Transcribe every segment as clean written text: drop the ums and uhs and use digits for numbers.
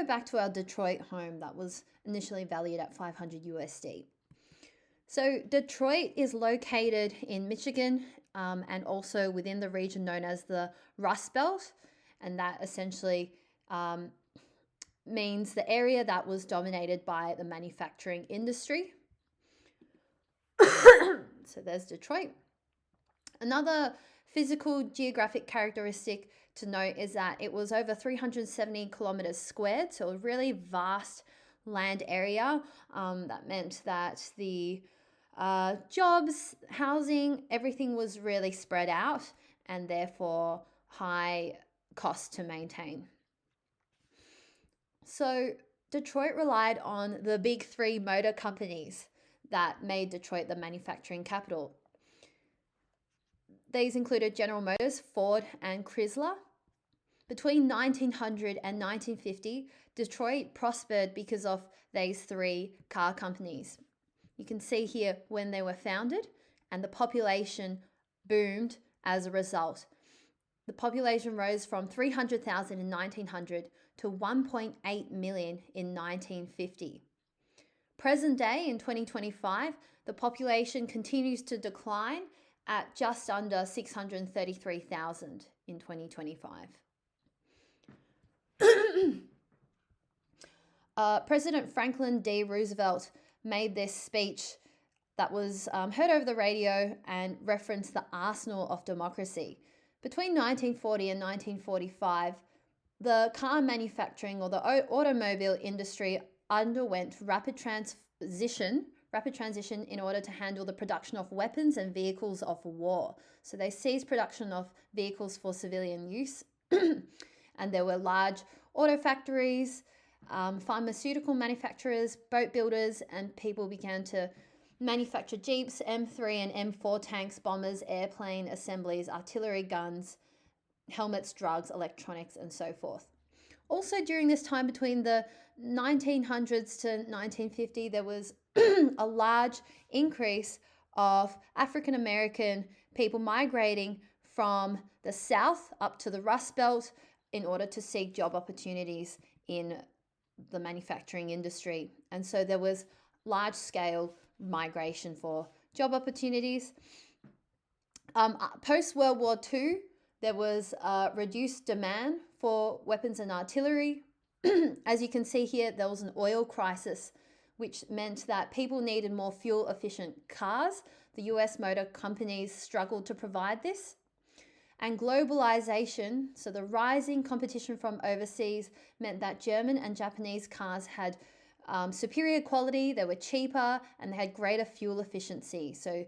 back to our Detroit home that was initially valued at 500 USD. So Detroit is located in Michigan and also within the region known as the Rust Belt, and that essentially means the area that was dominated by the manufacturing industry. So there's Detroit. Another physical geographic characteristic to note is that it was over 370 kilometers squared, so a really vast land area. That meant that the jobs, housing, everything was really spread out and therefore high cost to maintain. So Detroit relied on the big three motor companies that made Detroit the manufacturing capital. These included General Motors, Ford, and Chrysler. Between 1900 and 1950, Detroit prospered because of these three car companies. You can see here when they were founded, and the population boomed as a result. The population rose from 300,000 in 1900 to 1.8 million in 1950. Present day in 2025, the population continues to decline at just under 633,000 in 2025. President Franklin D. Roosevelt made this speech that was heard over the radio and referenced the arsenal of democracy. Between 1940 and 1945, the car manufacturing or the automobile industry underwent rapid transition in order to handle the production of weapons and vehicles of war. So they ceased production of vehicles for civilian use, and there were large auto factories, pharmaceutical manufacturers, boat builders, and people began to manufacture Jeeps, M3 and M4 tanks, bombers, airplane assemblies, artillery guns, helmets, drugs, electronics, and so forth. Also, during this time between the 1900s to 1950, there was a large increase of African American people migrating from the South up to the Rust Belt in order to seek job opportunities in the manufacturing industry. And so there was large-scale migration for job opportunities. Post-World War II, there was reduced demand for weapons and artillery. As you can see here, there was an oil crisis, which meant that people needed more fuel-efficient cars. The US motor companies struggled to provide this. And globalization, so the rising competition from overseas, meant that German and Japanese cars had superior quality, they were cheaper, and they had greater fuel efficiency. So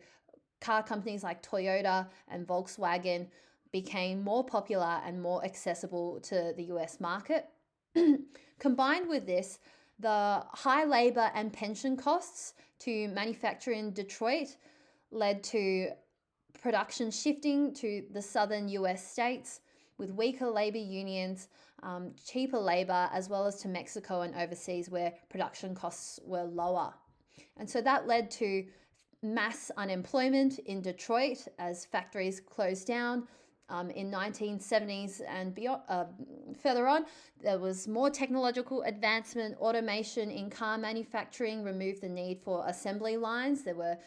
car companies like Toyota and Volkswagen became more popular and more accessible to the US market. Combined with this, the high labor and pension costs to manufacture in Detroit led to production shifting to the southern US states with weaker labor unions, cheaper labor, as well as to Mexico and overseas where production costs were lower. And so that led to mass unemployment in Detroit as factories closed down. In 1970s and beyond, further on, there was more technological advancement. Automation in car manufacturing removed the need for assembly lines. There were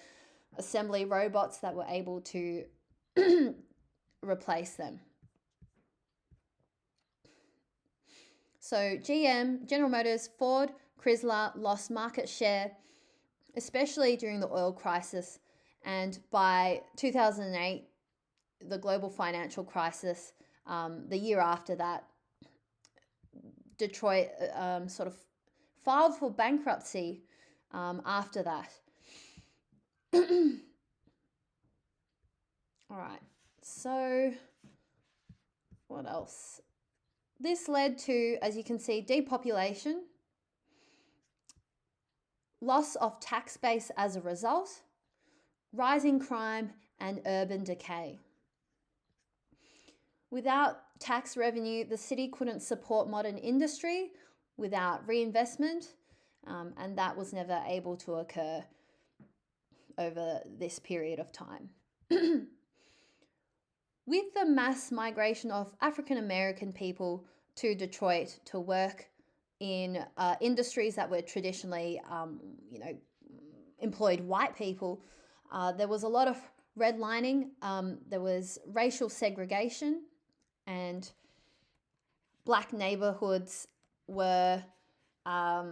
assembly robots that were able to replace them. So GM, General Motors, Ford, Chrysler lost market share, especially during the oil crisis. And by 2008, the global financial crisis, the year after that, Detroit sort of filed for bankruptcy after that. All right, so what else? This led to, as you can see, depopulation, loss of tax base as a result, rising crime, and urban decay. Without tax revenue, the city couldn't support modern industry without reinvestment, and that was never able to occur over this period of time. With the mass migration of African American people to Detroit to work in industries that were traditionally, employed white people, there was a lot of redlining. There was racial segregation, and black neighborhoods were a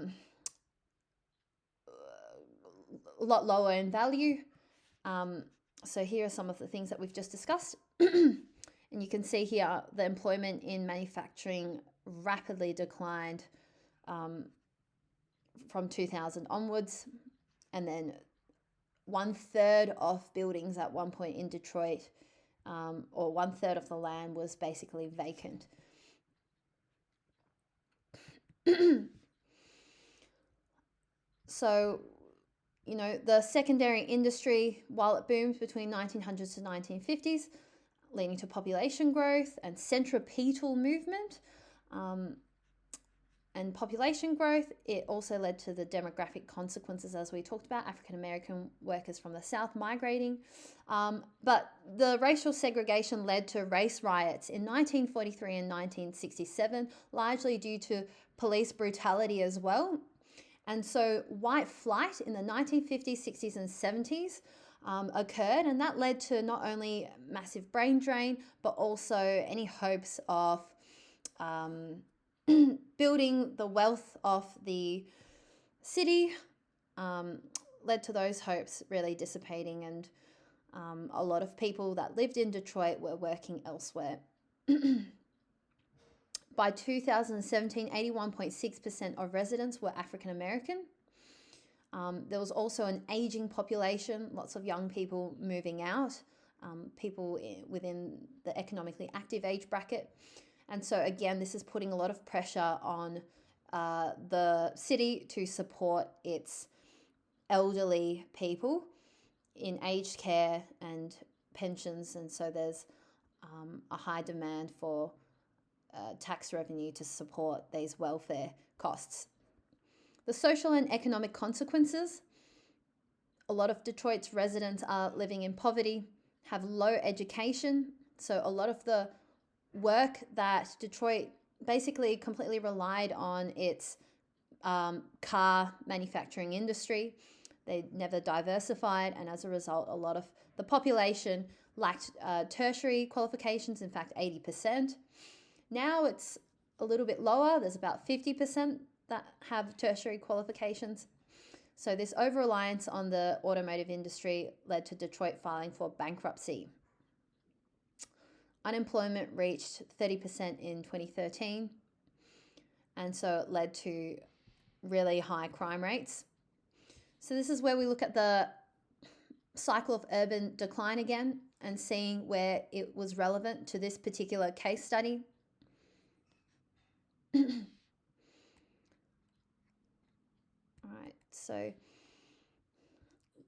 lot lower in value. So here are some of the things that we've just discussed. And you can see here the employment in manufacturing rapidly declined from 2000 onwards. And then 1/3 of buildings at one point in Detroit, or 1/3 of the land, was basically vacant. So, the secondary industry, while it boomed between 1900s to 1950s, leading to population growth and centripetal movement, and population growth, it also led to the demographic consequences, as we talked about, African American workers from the South migrating. But the racial segregation led to race riots in 1943 and 1967, largely due to police brutality as well. And so white flight in the 1950s, 60s, and 70s occurred, and that led to not only massive brain drain, but also any hopes of building the wealth of the city, led to those hopes really dissipating, and a lot of people that lived in Detroit were working elsewhere. By 2017, 81.6% of residents were African American. There was also an aging population, lots of young people moving out, people within the economically active age bracket. And so again, this is putting a lot of pressure on the city to support its elderly people in aged care and pensions. And so there's a high demand for tax revenue to support these welfare costs. The social and economic consequences: a lot of Detroit's residents are living in poverty, have low education. So a lot of the work that Detroit basically completely relied on its car manufacturing industry. They never diversified, and as a result, a lot of the population lacked tertiary qualifications, in fact 80%. Now it's a little bit lower. There's about 50% that have tertiary qualifications. So this over-reliance on the automotive industry led to Detroit filing for bankruptcy. Unemployment reached 30% in 2013, and so it led to really high crime rates. So this is where we look at the cycle of urban decline again and seeing where it was relevant to this particular case study. All right, so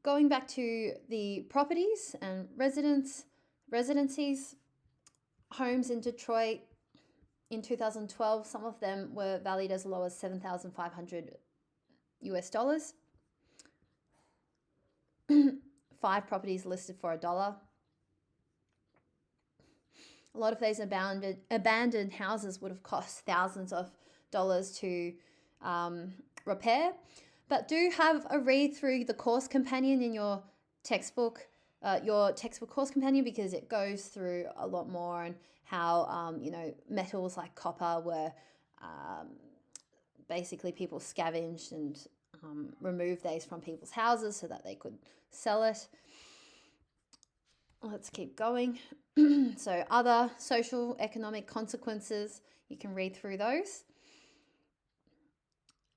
going back to the properties and residencies, homes in Detroit in 2012, some of them were valued as low as $7,500 US. 5 properties listed for $1. A lot of these abandoned houses would have cost thousands of dollars to repair. But do have a read through the course companion in your textbook course companion, because it goes through a lot more on how, metals like copper were basically people scavenged and removed these from people's houses so that they could sell it. Let's keep going. So other social economic consequences, you can read through those.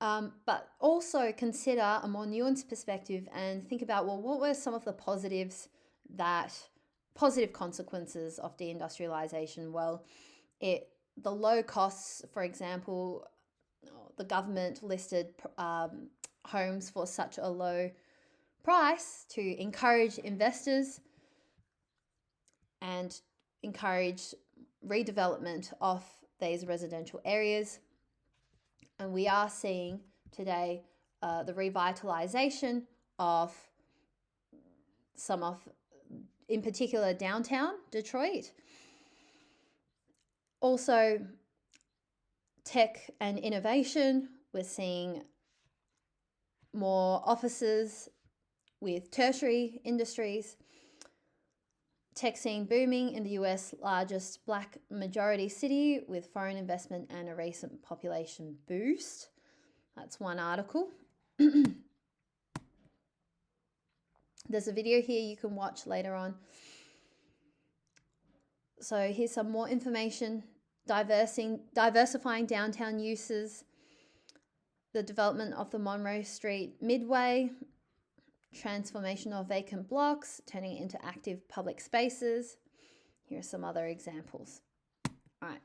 But also consider a more nuanced perspective and think about, well, what were some of the positive consequences of deindustrialization? Well, the low costs, for example, the government listed homes for such a low price to encourage investors and encourage redevelopment of these residential areas. And we are seeing today the revitalization of some of, in particular, downtown Detroit. Also, tech and innovation We're seeing more offices with tertiary industries. Tech scene booming in the US largest black majority city with foreign investment and a recent population boost. That's one article. There's a video here you can watch later on. So here's some more information. Diversifying downtown uses, the development of the Monroe Street Midway, transformation of vacant blocks, turning it into active public spaces. Here are some other examples. All right.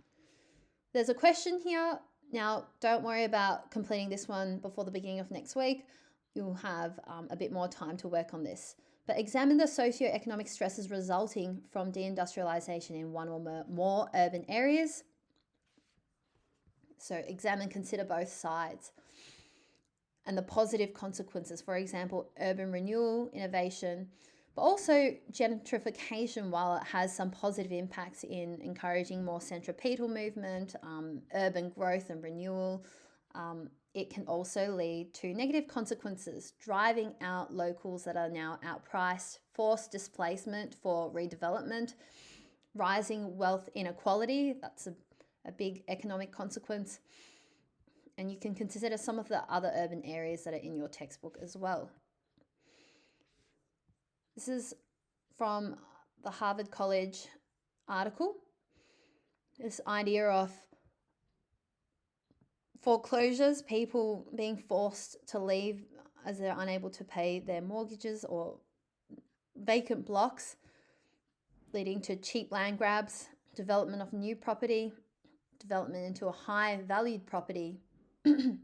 There's a question here. Now, don't worry about completing this one before the beginning of next week. You'll have a bit more time to work on this. But examine the socioeconomic stresses resulting from deindustrialization in one or more urban areas. So consider both sides and the positive consequences. For example, urban renewal, innovation, but also gentrification, while it has some positive impacts in encouraging more centripetal movement, urban growth and renewal, it can also lead to negative consequences, driving out locals that are now outpriced, forced displacement for redevelopment, rising wealth inequality. That's a big economic consequence. And you can consider some of the other urban areas that are in your textbook as well. This is from the Harvard College article. This idea of foreclosures, people being forced to leave as they're unable to pay their mortgages, or vacant blocks leading to cheap land grabs, development of new property, development into a high valued property, and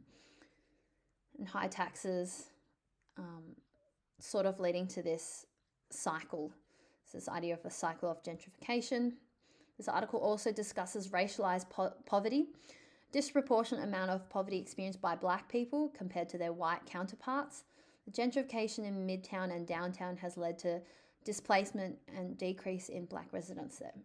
high taxes, sort of leading to this cycle. So this idea of a cycle of gentrification. This article also discusses racialized poverty, disproportionate amount of poverty experienced by black people compared to their white counterparts. The gentrification in Midtown and downtown has led to displacement and decrease in black residents there.